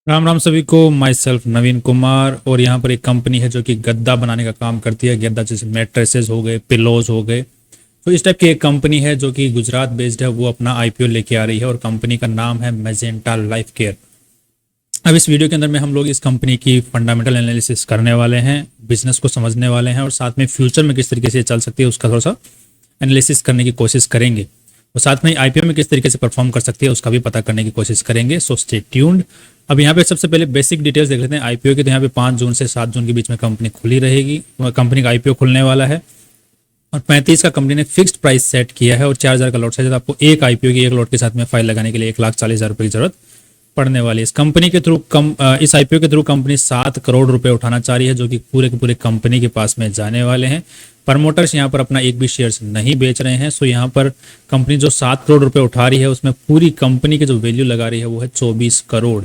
राम राम सभी को। My self नवीन कुमार। और यहाँ पर एक कंपनी है जो कि गद्दा बनाने का काम करती है। गद्दा जैसे मैट्रेसेस हो गए, पिलोज हो गए, तो इस टाइप की एक कंपनी है जो कि गुजरात बेस्ड है। वो अपना आईपीओ लेके आ रही है और कंपनी का नाम है मैजेंटा लाइफ केयर। अब इस वीडियो के अंदर में हम लोग इस कंपनी की फंडामेंटल एनालिसिस करने वाले हैं, बिजनेस को समझने वाले हैं और साथ में फ्यूचर में किस तरीके से चल सकती है उसका थोड़ा सा एनालिसिस करने की कोशिश करेंगे। और साथ में आईपीओ में किस तरीके से परफॉर्म कर सकती है उसका भी पता करने की कोशिश करेंगे। So stay tuned. अब यहाँ पे सबसे पहले बेसिक डिटेल्स देख लेते हैं आईपीओ की। तो यहाँ पे 5 जून से 7 जून के बीच में कंपनी खुली रहेगी। कंपनी का आईपीओ खुलने वाला है और 35 का कंपनी ने फिक्स्ड प्राइस सेट किया है और 4,000 का लॉट साइज। आपको एक आईपीओ की एक लॉट के साथ में फाइल लगाने के लिए 1,40,000 रुपये की जरूरत पड़ने वाली है। इस कंपनी के थ्रू इस आईपीओ के थ्रू कंपनी 7 करोड़ रुपए उठाना चाह रही है जो कि पूरे के पूरे कंपनी के पास में जाने वाले हैं। प्रमोटर्स यहाँ पर अपना एक भी शेयर्स नहीं बेच रहे हैं। सो यहाँ पर कंपनी जो 7 करोड़ रुपए उठा रही है उसमें पूरी कंपनी की जो वैल्यू लगा रही है वो है 24 करोड़।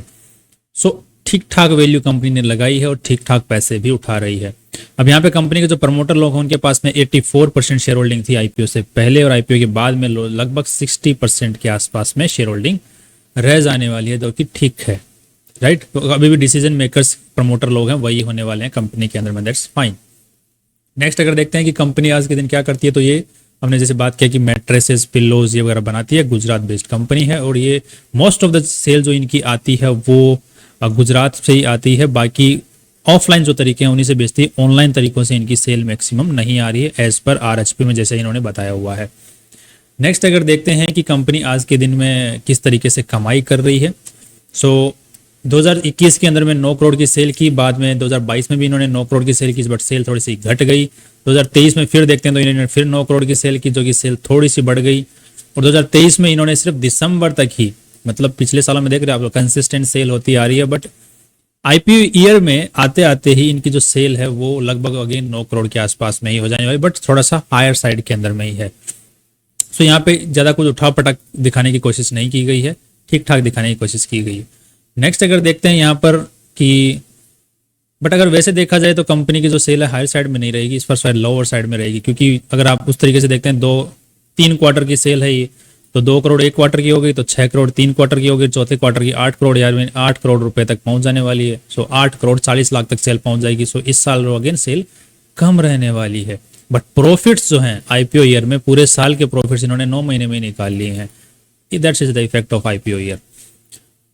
सो ठीक ठाक वैल्यू कंपनी ने लगाई है और ठीक ठाक पैसे भी उठा रही है। अब यहाँ पे कंपनी के जो प्रमोटर लोग हैं उनके पास में 84% शेयर होल्डिंग थी आईपीओ से पहले और आईपीओ के बाद में लगभग 60% के आसपास में शेयर होल्डिंग रह जाने वाली है, जो कि ठीक है, राइट। तो अभी भी डिसीजन मेकर्स प्रमोटर लोग हैं वही होने वाले हैं कंपनी के अंदर में, दैट्स फाइन। नेक्स्ट अगर देखते हैं कि कंपनी आज के दिन क्या करती है, तो ये हमने जैसे बात किया कि मैट्रेसेस, पिल्लोज ये वगैरह बनाती है। गुजरात बेस्ड कंपनी है और ये मोस्ट ऑफ द सेल जो इनकी आती है वो गुजरात से ही आती है। बाकी ऑफलाइन जो तरीके हैं उन्हीं से बेचती है। ऑनलाइन तरीकों से इनकी सेल मैक्सिमम नहीं आ रही है एज पर आरएचपी में, जैसे इन्होंने बताया हुआ है। नेक्स्ट अगर देखते हैं कि कंपनी आज के दिन में किस तरीके से कमाई कर रही है। सो 2021 के अंदर में 9 करोड़ की सेल की, बाद में 2022 में भी इन्होंने 9 करोड़ की सेल की, बट सेल थोड़ी सी घट गई। 2023 में फिर देखते हैं तो इन्होंने फिर 9 करोड़ की सेल की, जो कि सेल थोड़ी सी बढ़ गई। और 2023 में इन्होंने सिर्फ दिसंबर तक ही, मतलब पिछले सालों में देख रहे हैं आप लोग, कंसिस्टेंट सेल होती आ रही है। बट आईपीओ ईयर में आते आते ही इनकी जो सेल है वो लगभग अगेन 9 करोड़ के आसपास में ही हो जाने वाली, बट थोड़ा सा हायर साइड के अंदर में ही है। सो यहाँ पे ज़्यादा कुछ उठा पटक दिखाने की कोशिश नहीं की गई है, ठीक ठाक दिखाने की कोशिश की गई है। नेक्स्ट अगर देखते हैं यहाँ पर कि बट अगर वैसे देखा जाए तो कंपनी की जो सेल है हायर साइड में नहीं रहेगी, इस पर शायद लोअर साइड में रहेगी। क्योंकि अगर आप उस तरीके से देखते हैं 2-3 क्वार्टर की सेल है ये, तो 2 करोड़ एक क्वार्टर की हो गई, तो 6 करोड़ 3 क्वार्टर की हो गई, चौथे क्वार्टर की 8 करोड़, यार में 8 करोड़ रुपए तक पहुंच जाने वाली है। सो 8 करोड़ 40 लाख तक सेल पहुंच जाएगी। सो इस साल अगेन सेल कम रहने वाली है। बट प्रॉफिट्स जो हैं आईपीओ ईयर में, पूरे साल के प्रॉफिट्स इन्होंने 9 महीने में निकाल लिए हैं। That's is the effect of IPO year.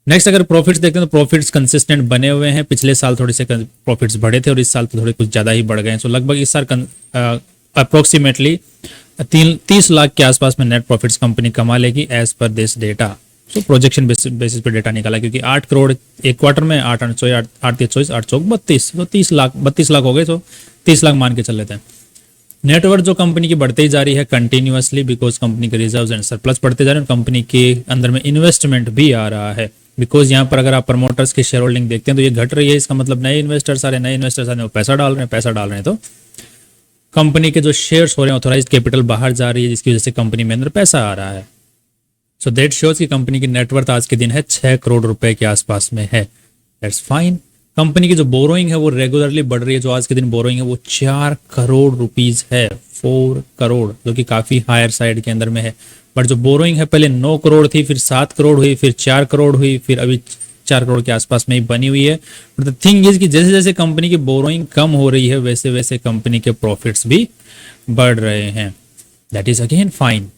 Next अगर प्रॉफिट्स देखते हैं तो प्रॉफिट्स कंसिस्टेंट बने हुए हैं। पिछले साल थोड़े से प्रॉफिट्स बढ़े थे और इस साल तो थोड़े कुछ ज़्यादा ही बढ़ गए हैं। सो लगभग इस साल अप्रोक्सीमेटली 30 लाख के आसपास में नेट प्रॉफिट्स कंपनी कमा लेगी as per this data. So projection basis पे डेटा निकाला, क्योंकि 8 करोड़ एक क्वार्टर में, 8 8 24 8 चौक 32, तो 32 लाख हो गए। तो 30 लाख मान के चल लेते हैं। नेटवर्थ जो कंपनी की बढ़ते ही जा रही है कंटिन्यूअसली, बिकॉज कंपनी के रिजर्व्स एंड सरप्लस बढ़ते जा रहे हैं। कंपनी के अंदर में इन्वेस्टमेंट भी आ रहा है, बिकॉज यहाँ पर अगर आप प्रमोटर्स की शेयर होल्डिंग देखते हैं तो ये घट रही है। इसका मतलब नए इन्वेस्टर्स आ रहे हैं, वो पैसा डाल रहे हैं, तो कंपनी के जो शेयर्स हो रहे हैं, ऑथोराइज कैपिटल बाहर जा रही है, जिसकी वजह से कंपनी में अंदर पैसा आ रहा है। सो दैट शोज की कंपनी की नेटवर्थ आज के दिन है 6 करोड़ रुपए के आसपास में है। That's fine. कंपनी की जो बोरोइंग है वो रेगुलरली बढ़ रही है। जो आज के दिन बोरोइंग है वो 4 करोड़ रुपीज है, 4 करोड़, जो कि काफी हायर साइड के अंदर में है। बट जो बोरोइंग है पहले 9 करोड़ थी, फिर 7 करोड़ हुई, फिर 4 करोड़ हुई, फिर अभी 4 करोड़ के आसपास में ही बनी हुई है। बट द थिंग इज कि जैसे जैसे कंपनी की बोरोइंग कम हो रही है वैसे वैसे कंपनी के प्रॉफिट्स भी बढ़ रहे हैं। That is again fine.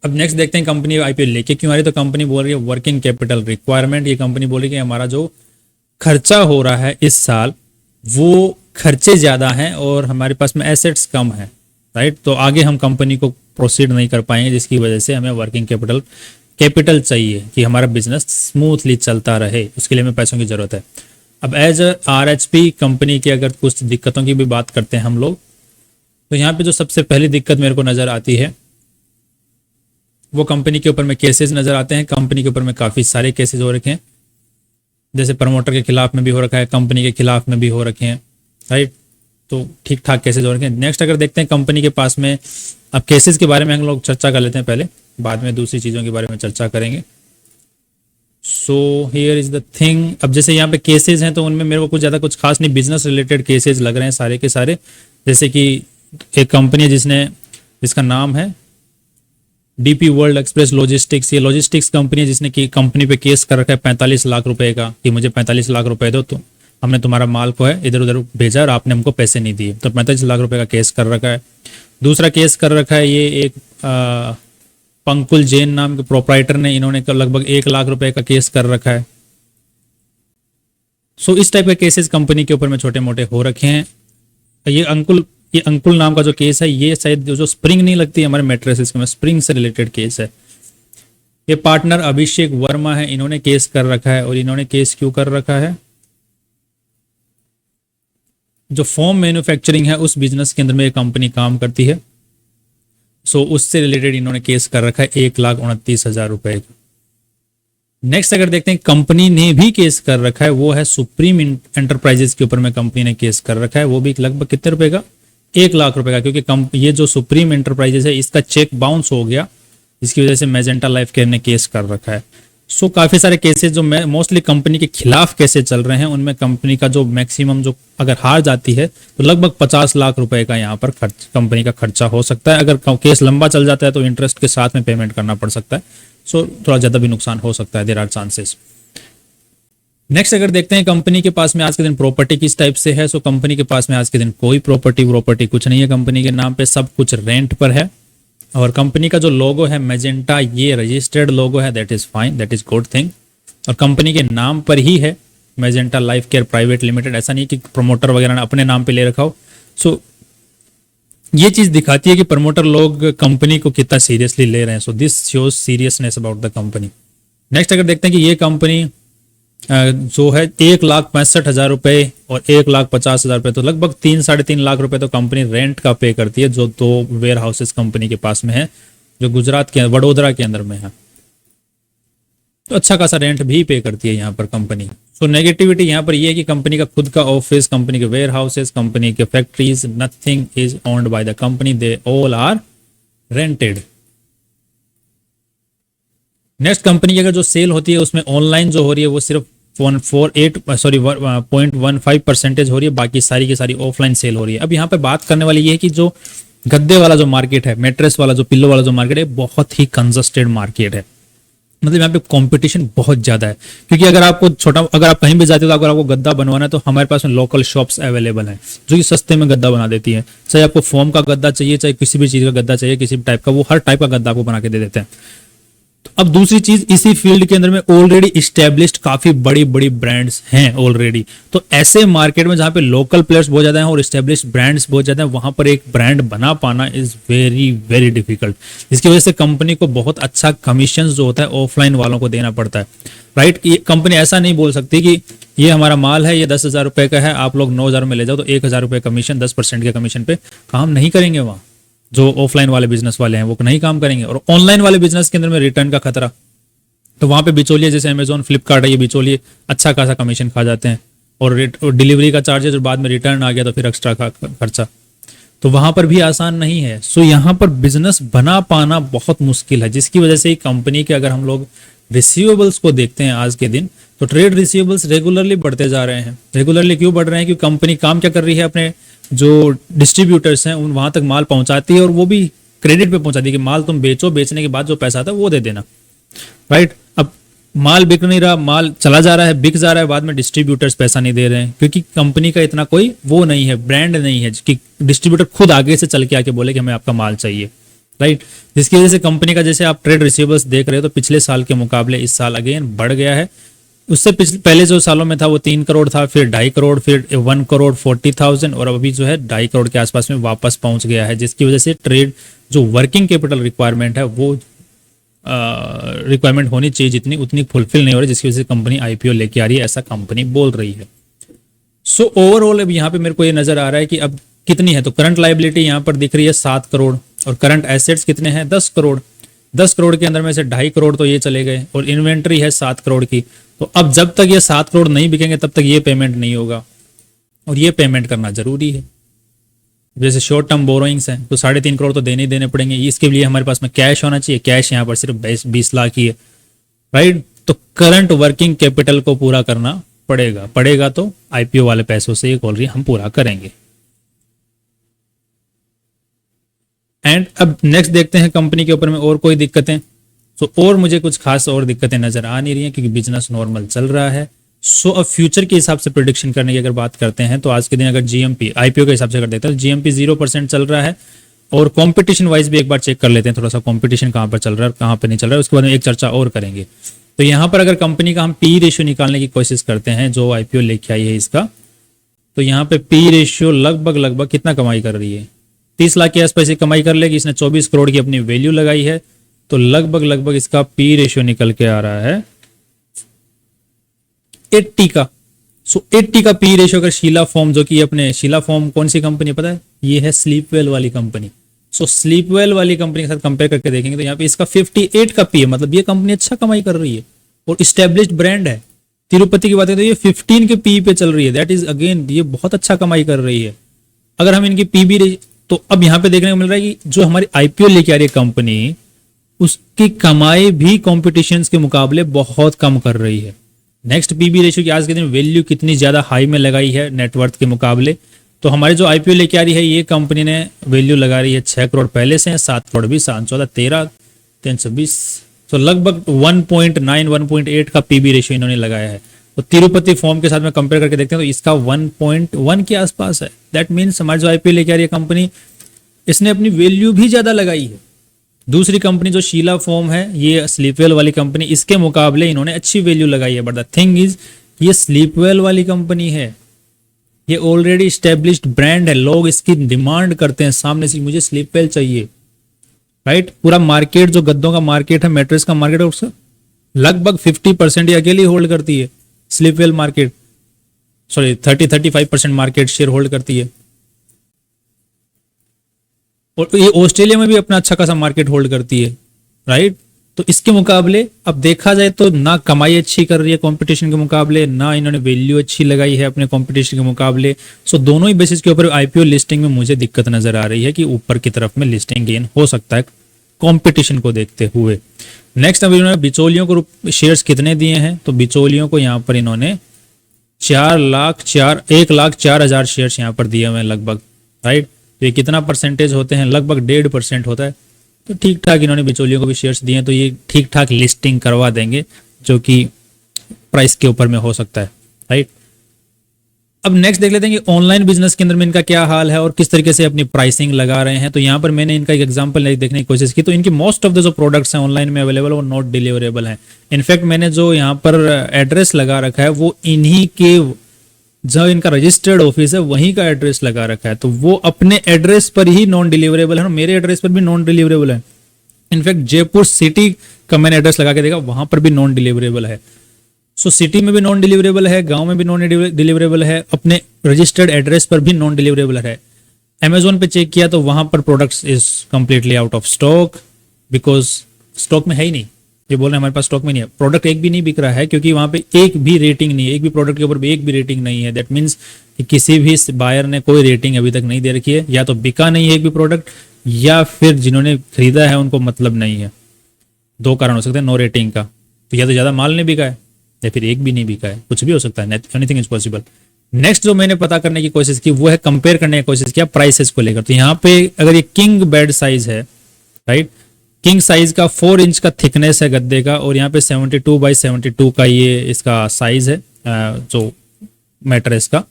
अब नेक्स्ट देखते हैं कंपनी आईपीओ लेके क्यों आ रही है। तो कंपनी बोल रही है वर्किंग कैपिटल रिक्वायरमेंट। ये कंपनी बोल रही है कि हमारा जो खर्चा हो रहा है इस साल वो खर्चे ज्यादा हैं और हमारे पास में एसेट्स कम है, राइट। तो आगे हम कंपनी को प्रोसीड नहीं कर पाएंगे, जिसकी वजह से हमें वर्किंग कैपिटल चाहिए कि हमारा बिजनेस स्मूथली चलता रहे, उसके लिए हमें पैसों की जरूरत है। अब एज आरएचपी कंपनी की अगर कुछ दिक्कतों की भी बात करते हैं हम लोग, तो यहाँ पे जो सबसे पहली दिक्कत मेरे को नजर आती है वो कंपनी के ऊपर में केसेस नजर आते हैं। कंपनी के ऊपर में काफी सारे केसेस हो रखे हैं, जैसे प्रमोटर के खिलाफ में भी हो रखा है, कंपनी के खिलाफ में भी हो रखे हैं, राइट। तो ठीक ठाक केसेस हो रखे हैं। नेक्स्ट अगर देखते हैं कंपनी के पास में, अब केसेस के बारे में हम लोग चर्चा कर लेते हैं पहले, बाद में दूसरी चीज़ों के बारे में चर्चा करेंगे। So here is the thing. अब जैसे यहाँ पे केसेस हैं तो उनमें मेरे को कुछ ज़्यादा कुछ खास नहीं, बिजनेस रिलेटेड केसेस लग रहे हैं सारे के सारे। जैसे कि एक कंपनी है जिसका नाम है डीपी वर्ल्ड एक्सप्रेस लॉजिस्टिक्स, ये लॉजिस्टिक्स कंपनी है जिसने की कंपनी पे केस कर रखा है 45 लाख रुपए का कि मुझे 45 लाख रुपए दो, तो हमने तुम्हारा माल को है इधर उधर भेजा और आपने हमको पैसे नहीं दिए, तो 45 लाख रुपए का केस कर रखा है। दूसरा केस कर रखा है ये एक पंकुल जैन नाम के प्रोपराइटर ने, इन्होंने लगभग 1 लाख रुपए का केस कर रखा है। सो इस टाइप के केसेस कंपनी के ऊपर में छोटे मोटे हो रखे हैं। ये अंकुल नाम का जो केस है, ये शायद जो स्प्रिंग नहीं लगती हमारे मेट्रेसेस में, स्प्रिंग से रिलेटेड केस है। ये पार्टनर अभिषेक वर्मा है, इन्होंने केस कर रखा है। और इन्होंने केस क्यों कर रखा है, जो फोम मैन्युफैक्चरिंग है उस बिजनेस के अंदर में ये कंपनी काम करती है, सो उससे रिलेटेड इन्होंने केस कर रखा है 1,29,000 रुपए का। नेक्स्ट अगर देखते हैं कंपनी ने भी केस कर रखा है, वो है सुप्रीम एंटरप्राइजेस के ऊपर में कंपनी ने केस कर रखा है, वो भी लगभग कितने रुपए का, 1 लाख रुपए का, क्योंकि ये जो सुप्रीम एंटरप्राइजेस है इसका चेक बाउंस हो गया, जिसकी वजह से मैजेंटा लाइफ केयर ने केस कर रखा है। सो काफी सारे केसेस जो मोस्टली कंपनी के खिलाफ केसेस चल रहे हैं, उनमें कंपनी का जो मैक्सिमम जो अगर हार जाती है तो लगभग 50 लाख रुपए का यहाँ पर कंपनी का खर्चा हो सकता है। अगर केस लंबा चल जाता है तो इंटरेस्ट के साथ में पेमेंट करना पड़ सकता है, सो थोड़ा ज्यादा भी नुकसान हो सकता है, देयर आर चांसेस। नेक्स्ट अगर देखते हैं कंपनी के पास में आज के दिन प्रॉपर्टी किस टाइप से है, सो कंपनी के पास में आज के दिन कोई प्रॉपर्टी कुछ नहीं है कंपनी के नाम पे, सब कुछ रेंट पर है। और कंपनी का जो लोगो है मैजेंटा, ये रजिस्टर्ड लोगो है, that is fine, that is good thing. और कंपनी के नाम पर ही है magenta life care private limited, ऐसा नहीं कि प्रमोटर वगैरह ने अपने नाम पे ले रखा हो। सो ये चीज दिखाती है कि प्रमोटर लोग कंपनी को कितना सीरियसली ले रहे हैं। So this shows seriousness about the company. Next अगर देखते हैं कि ये कंपनी जो है 1,65,000 रुपए और 1,50,000 रुपए, तो लगभग 3-3.5 लाख रुपए तो कंपनी रेंट का पे करती है, जो 2 वेयर हाउसेस कंपनी के पास में है, जो गुजरात के वडोदरा के अंदर में है। तो अच्छा खासा रेंट भी पे करती है यहाँ पर कंपनी। सो नेगेटिविटी यहाँ पर ये है कि कंपनी का खुद का ऑफिस, कंपनी के वेयर हाउसेस, कंपनी के factories, nothing is owned by the company, they all are rented. Next company की अगर जो सेल होती है उसमें ऑनलाइन जो हो रही है वो सिर्फ 0.15% हो रही है, बाकी सारी की सारी ऑफलाइन सेल हो रही है। अब यहाँ पे बात करने वाली ये है कि जो गद्दे वाला जो मार्केट है, मेट्रेस वाला जो पिल्लो वाला जो मार्केट है, बहुत ही कंजस्टेड मार्केट है। मतलब यहाँ पे कंपटीशन बहुत ज्यादा है, क्योंकि अगर आप कहीं भी जाते हो तो अगर आपको गद्दा बनवाना है तो हमारे पास में लोकल शॉप्स अवेलेबल हैं जो कि सस्ते में गद्दा बना देती हैं। चाहे आपको फोम का गद्दा चाहिए, चाहे किसी भी चीज का गद्दा चाहिए, किसी भी टाइप का, वो हर टाइप का गद्दा आपको बना के दे देते हैं। अब दूसरी चीज, इसी फील्ड के अंदर में ऑलरेडी इस्टेब्लिश्ड काफी बड़ी बड़ी ब्रांड्स हैं ऑलरेडी। तो ऐसे मार्केट में जहां पे लोकल प्लेयर्स बहुत ज्यादा हैं और इस्टेब्लिश्ड ब्रांड्स बहुत ज्यादा हैं, वहां पर एक ब्रांड बना पाना इज वेरी वेरी डिफिकल्ट, जिसकी वजह से कंपनी को बहुत अच्छा कमीशन जो होता है ऑफलाइन वालों को देना पड़ता है, राइट। ये कंपनी ऐसा नहीं बोल सकती कि ये हमारा माल है, ये 10,000 रुपए का है, आप लोग 9,000 में ले जाओ, तो 1,000 रुपए कमीशन, 10% के कमीशन पे काम नहीं करेंगे। वहां जो ऑफलाइन वाले बिजनेस वाले हैं वो नहीं काम करेंगे। और ऑनलाइन वाले बिजनेस के अंदर में रिटर्न का खतरा, तो वहां पे बिचौलिए जैसे अमेजोन, फ्लिपकार्ट है, ये बिचौलिए अच्छा खासा कमीशन खा जाते हैं, और डिलीवरी का चार्जेस, और बाद में रिटर्न आ गया तो फिर एक्स्ट्रा का खर्चा, तो वहां पर भी आसान नहीं है। सो यहाँ पर बिजनेस बना पाना बहुत मुश्किल है, जिसकी वजह से कंपनी के अगर हम लोग रिसीवेबल्स को देखते हैं आज के दिन, तो ट्रेड रिसीवेबल्स रेगुलरली बढ़ते जा रहे हैं। रेगुलरली क्यों बढ़ रहे हैं? क्योंकि कंपनी काम क्या कर रही है, अपने जो डिस्ट्रीब्यूटर्स हैं उन वहां तक माल पहुंचाती है, और वो भी क्रेडिट पे पहुंचाती है कि माल तुम बेचो, बेचने के बाद जो पैसा आता है वो दे देना, राइट। अब माल बिक नहीं रहा, माल चला जा रहा है, बिक जा रहा है, बाद में डिस्ट्रीब्यूटर्स पैसा नहीं दे रहे हैं, क्योंकि कंपनी का इतना कोई वो नहीं है, ब्रांड नहीं है कि डिस्ट्रीब्यूटर खुद आगे से चल के आके बोले कि हमें आपका माल चाहिए, राइट। जिसकी वजह से कंपनी का, जैसे आप ट्रेड रिसीवेबल्स देख रहे हो, तो पिछले साल के मुकाबले इस साल अगेन बढ़ गया है। उससे पहले जो सालों में था वो 3 करोड़ था, फिर 2.5 करोड़, फिर 1,40,00,000, और अभी जो है 2.5 करोड़ के आसपास में वापस पहुंच गया है, जिसकी वजह से ट्रेड जो वर्किंग कैपिटल रिक्वायरमेंट है वो रिक्वायरमेंट होनी चाहिए जितनी, उतनी फुलफिल नहीं हो रही, जिसकी वजह से कंपनी आईपीओ लेके आ रही है, ऐसा कंपनी बोल रही है। सो ओवरऑल अब यहाँ पे मेरे को ये नजर आ रहा है कि अब कितनी है, तो करंट लायबिलिटी यहाँ पर दिख रही है 7 करोड़, और करंट एसेट्स कितने हैं 10 करोड़। 10 करोड़ के अंदर में से 2.5 करोड़ तो ये चले गए, और इन्वेंट्री है 7 करोड़ की। तो अब जब तक ये 7 करोड़ नहीं बिकेंगे तब तक ये पेमेंट नहीं होगा, और ये पेमेंट करना जरूरी है। जैसे शॉर्ट टर्म बोरोइंग्स हैं तो 3.5 करोड़ तो देने ही देने पड़ेंगे, इसके लिए हमारे पास में कैश होना चाहिए। कैश यहाँ पर सिर्फ 20 लाख ही है, राइट। तो करंट वर्किंग कैपिटल को पूरा करना पड़ेगा तो आईपीओ वाले पैसों से ये कॉल रही हम पूरा करेंगे। एंड अब नेक्स्ट देखते हैं कंपनी के ऊपर में और कोई दिक्कतें। सो और मुझे कुछ खास और दिक्कतें नजर आ नहीं रही हैं, क्योंकि बिजनेस नॉर्मल चल रहा है। सो अब फ्यूचर के हिसाब से प्रिडिक्शन करने की अगर बात करते हैं तो आज के दिन अगर जीएमपी आईपीओ के हिसाब से अगर देखते हैं तो जीएमपी 0% चल रहा है। और कंपटीशन वाइज भी एक बार चेक कर लेते हैं थोड़ा सा, कंपटीशन कहाँ पर चल रहा है कहाँ पर नहीं चल रहा है, उसके बाद में एक चर्चा और करेंगे। तो यहाँ पर अगर कंपनी का हम पी रेशियो निकालने की कोशिश करते हैं, जो आईपीओ लेके आई है इसका, तो यहाँ पे पी रेशियो लगभग कितना कमाई कर रही है, 30 लाख के आसपास कमाई कर लेगी। इसने 24 करोड़ की अपनी वैल्यू लगाई है, तो लगभग इसका पी रेशियो निकल के आ रहा है 80 का। सो 80 का पी रेशियो अगर शीला फोम, जो कि अपने शीला फोम कौन सी कंपनी पता है, ये है स्लीपवेल वाली कंपनी। सो स्लीपवेल वाली कंपनी के साथ कंपेयर करके देखेंगे तो यहाँ पे इसका 58 का पी है, मतलब ये कंपनी अच्छा कमाई कर रही है और इस्टेब्लिश्ड ब्रांड है। तिरुपति की बात करें तो ये 15 के पी पे चल रही है, दैट इज अगेन ये बहुत अच्छा कमाई कर रही है। अगर हम इनकी पीबी, तो अब यहाँ पे देखने को मिल रहा है कि जो हमारी आईपीओ लेके आ रही है कंपनी, उसकी कमाई भी कॉम्पिटिशन के मुकाबले बहुत कम कर रही है। नेक्स्ट पीबी रेशियो की आज के दिन वैल्यू कितनी ज्यादा हाई में लगाई है नेटवर्थ के मुकाबले, तो हमारे जो आईपीओ लेके आ रही है ये कंपनी ने वैल्यू लगा रही है 6 करोड़ पहले से, 7 करोड़ भी, 7 14 13 320, तो लगभग 1.9 1.8 का पीबी रेशियो इन्होंने लगाया है। तो तिरुपति फॉर्म के साथ में कंपेयर करके देखते हैं तो इसका 1.1 के आसपास है। दैट मीन्स हमारी जो आईपीओ लेके आ रही है कंपनी, इसने अपनी वैल्यू भी ज्यादा लगाई है। दूसरी कंपनी जो शीला फोम है, ये स्लीपवेल वाली कंपनी, इसके मुकाबले इन्होंने अच्छी वैल्यू लगाई है। बट द थिंग इज ये स्लीपवेल वाली कंपनी है, ये ऑलरेडी स्टेब्लिश्ड ब्रांड है, लोग इसकी डिमांड करते हैं सामने से, मुझे स्लीपवेल चाहिए, राइट। पूरा मार्केट जो गद्दों का मार्केट है, मैट्रेस का मार्केट है, उसका लगभग 50% ये अकेली होल्ड करती है Sleepwell market, sorry 30-35% market share hold करती है। और ये ऑस्ट्रेलिया में भी अपना अच्छा खासा मार्केट होल्ड करती है, राइट। तो इसके मुकाबले अब देखा जाए तो ना कमाई अच्छी कर रही है कंपटीशन के मुकाबले, ना इन्होंने वैल्यू अच्छी लगाई है अपने कंपटीशन के मुकाबले। सो दोनों ही बेसिस के ऊपर आईपीओ लिस्टिंग में मुझे दिक्कत नजर आ रही है कि ऊपर की तरफ में लिस्टिंग गेन हो सकता है कंपटीशन को देखते हुए। नेक्स्ट अब इन्होंने बिचौलियों को शेयर्स कितने दिए हैं, तो बिचौलियों को यहाँ पर इन्होंने 1,04,000 शेयर्स यहाँ पर दिए हुए हैं लगभग, राइट। तो ये कितना परसेंटेज होते हैं, लगभग 1.5% होता है। तो ठीक ठाक इन्होंने बिचौलियों को भी शेयर्स दिए हैं, तो ये ठीक ठाक लिस्टिंग करवा देंगे, जो कि प्राइस के ऊपर में हो सकता है, राइट। अब नेक्स्ट देख लेते हैं कि ऑनलाइन बिजनेस के अंदर में इनका क्या हाल है और किस तरीके से अपनी प्राइसिंग लगा रहे हैं। तो यहाँ पर मैंने इनका एक एग्जांपल देखने की कोशिश की, तो इनकी मोस्ट ऑफ द जो प्रोडक्ट्स हैं ऑनलाइन में अवेलेबल वो नॉट डिलीवरेबल हैं। इनफैक्ट मैंने जो यहाँ पर एड्रेस लगा रखा है वो इन्हीं के, जो इनका रजिस्टर्ड ऑफिस है वहीं का एड्रेस लगा रखा है, तो वो अपने एड्रेस पर ही नॉन डिलीवरेबल है और मेरे एड्रेस पर भी नॉन डिलीवरेबल है। इनफैक्ट जयपुर सिटी का मैंने एड्रेस लगा के देखा, वहां पर भी नॉन डिलीवरेबल है। सो सिटी में भी नॉन डिलीवरेबल है, गांव में भी नॉन डिलीवरेबल है, अपने रजिस्टर्ड एड्रेस पर भी नॉन डिलीवरेबल है। अमेजोन पे चेक किया तो वहां पर products is completely out of stock, because stock में है ही नहीं। ये बोल रहे हैं हमारे पास स्टॉक में नहीं है, प्रोडक्ट एक भी नहीं बिक रहा है, क्योंकि वहां पे एक भी रेटिंग नहीं है, एक भी प्रोडक्ट के ऊपर भी एक भी रेटिंग नहीं है। दैट मीन्स कि किसी भी बायर ने कोई रेटिंग अभी तक नहीं दे रखी है, या तो बिका नहीं है एक भी प्रोडक्ट, या फिर जिन्होंने खरीदा है उनको मतलब नहीं है। दो कारण हो सकते हैं नो रेटिंग का, तो या तो ज्यादा माल नहीं बिका है या फिर एक भी नहीं बिका है, कुछ भी हो सकता है, एनीथिंग इज पॉसिबल। नेक्स्ट जो मैंने पता करने की कोशिश की वो है कंपेयर करने की कोशिश किया प्राइसेस को लेकर। तो यहाँ पे अगर ये किंग बेड साइज है, राइट, किंग साइज का 4 इंच का थिकनेस है गद्दे का, और यहाँ पे 72x72 का ये इसका साइज है जो मैट्रेस का,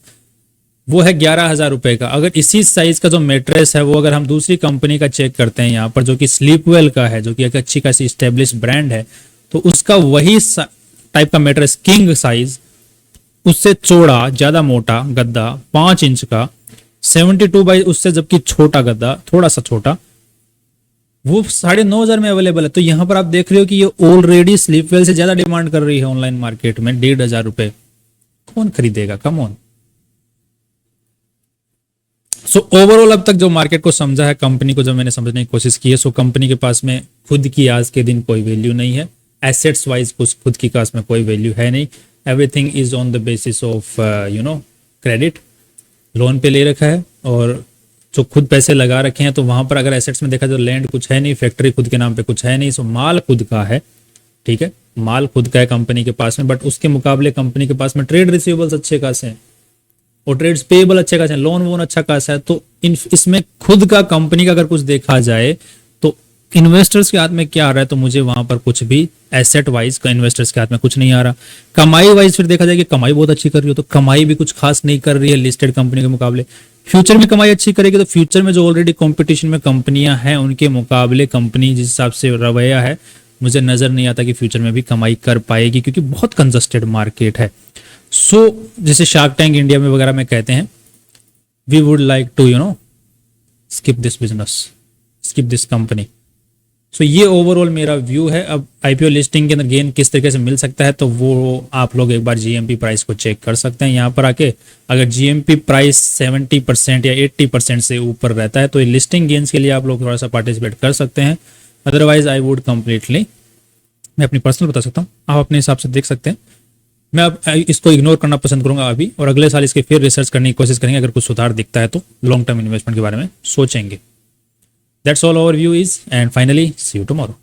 वो है 11,000 रुपए का। अगर इसी साइज का जो मैट्रेस है वो अगर हम दूसरी कंपनी का चेक करते हैं यहाँ पर, जो कि स्लीपवेल का है, जो कि एक अच्छी खासी स्टेब्लिश ब्रांड है, तो उसका वही टाइप का मैट्रेस किंग साइज, उससे चौड़ा ज्यादा मोटा गद्दा 5 इंच का 72 बाई उससे जबकि छोटा गद्दा, थोड़ा सा छोटा, वो 9,500 में अवेलेबल है। तो यहां पर आप देख रहे हो कि ये ऑलरेडी स्लीपवेल से ज्यादा डिमांड कर रही है ऑनलाइन मार्केट में, 1,500 रुपए। कौन खरीदेगा, कम ऑन। सो ओवरऑल अब तक जो मार्केट को समझा है, कंपनी को जो मैंने समझने की कोशिश की है, सो कंपनी के पास में खुद की आज के दिन कोई वैल्यू नहीं है, एसेट्स वाइज कुछ खुद की पास में कोई वैल्यू है नहीं। Everything is on the basis of credit, loan पे ले रखा है, और जो खुद पैसे लगा रखे हैं, तो वहां पर अगर एसेट्स में देखा तो लैंड कुछ है नहीं, फैक्ट्री खुद के नाम पे कुछ है नहीं, सो माल खुद का है, ठीक है, माल खुद का है कंपनी के पास में। बट उसके मुकाबले कंपनी के पास में ट्रेड रिसीवेबल्स अच्छे खासे हैं, और ट्रेड्स पेबल अच्छे खासे हैं, लोन वोन अच्छा खासा है। तो इसमें खुद का कंपनी का अगर कुछ देखा जाए तो इन्वेस्टर्स के हाथ में क्या आ रहा है, तो मुझे वहां पर कुछ भी एसेट वाइज का इन्वेस्टर्स के हाथ में कुछ नहीं आ रहा। कमाई वाइज फिर देखा जाए कि कमाई बहुत अच्छी कर रही हो, तो कमाई भी कुछ खास नहीं कर रही है लिस्टेड कंपनी के मुकाबले। फ्यूचर में कमाई अच्छी करेगी, तो फ्यूचर में जो ऑलरेडी कंपटीशन में कंपनियां हैं उनके मुकाबले कंपनी जिस हिसाब से रवैया है, मुझे नजर नहीं आता कि फ्यूचर में भी कमाई कर पाएगी, क्योंकि बहुत कंजस्टेड मार्केट है। सो जैसे शार्क टैंक इंडिया में वगैरह में कहते हैं, we would like to skip this business, skip this company. So ये ओवरऑल मेरा व्यू है। अब आईपीओ लिस्टिंग के अंदर गेन किस तरीके से मिल सकता है, तो वो आप लोग एक बार जीएमपी प्राइस को चेक कर सकते हैं यहाँ पर आके। अगर जीएमपी प्राइस 70% या 80% से ऊपर रहता है तो ये लिस्टिंग गेन्स के लिए आप लोग थोड़ा सा पार्टिसिपेट कर सकते हैं। अदरवाइज आई वुड कंप्लीटली, मैं अपनी पर्सनल बता सकता हूँ, आप अपने हिसाब से देख सकते हैं। मैं अब इसको इग्नोर करना पसंद करूंगा अभी, और अगले साल इसके फिर रिसर्च करने की कोशिश करेंगे। अगर कुछ सुधार दिखता है तो लॉन्ग टर्म इन्वेस्टमेंट के बारे में सोचेंगे। That's all overview is, and finally see you tomorrow.